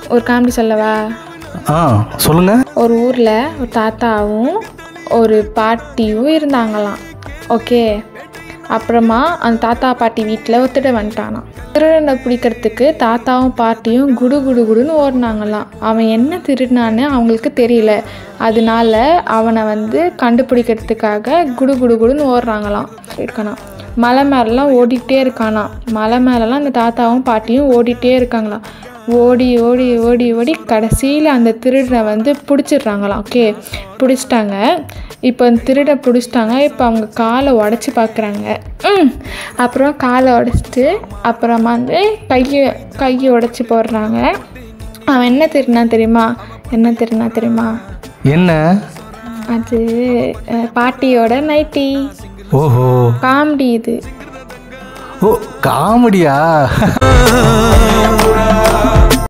ஒரு காமெடி சொல்லவா? சொல்லுங்க. ஒரு ஊரில் ஒரு தாத்தாவும் ஒரு பாட்டியும் இருந்தாங்களாம். ஓகே, அப்புறமா அந்த தாத்தா பாட்டி வீட்டில் ஒரு திருடன் வந்துட்டானான். திருடனை பிடிக்கிறதுக்கு தாத்தாவும் பாட்டியும் குடு குடு குடுன்னு ஓடினாங்களாம். அவன் என்ன திருடினான்னு அவங்களுக்கு தெரியல. அதனால அவனை கண்டுபிடிக்கிறதுக்காக குடு குடு குடுன்னு ஓடுறாங்களாம். இருக்கானாம் மலை மேலெலாம் ஓடிக்கிட்டே இருக்கானாம். மலை மேலெலாம் அந்த தாத்தாவும் பாட்டியும் ஓடிட்டே இருக்காங்களாம். ஓடி ஓடி ஓடி ஓடி கடைசியில் அந்த திருடனை பிடிச்சிடுறாங்களாம். ஓகே, பிடிச்சிட்டாங்க. இப்போ அந்த திருடை பிடிச்சிட்டாங்க. இப்போ அவங்க காலை உடச்சி பார்க்குறாங்க. அப்புறம் காலை உடச்சிட்டு அப்புறமா கையை உடச்சி போடுறாங்க. அவன் என்ன திருடினா தெரியுமா? என்ன? அது பாட்டியோட நைட்டி. ஓஹோ, காமெடி இது. ஓ, காமெடியா?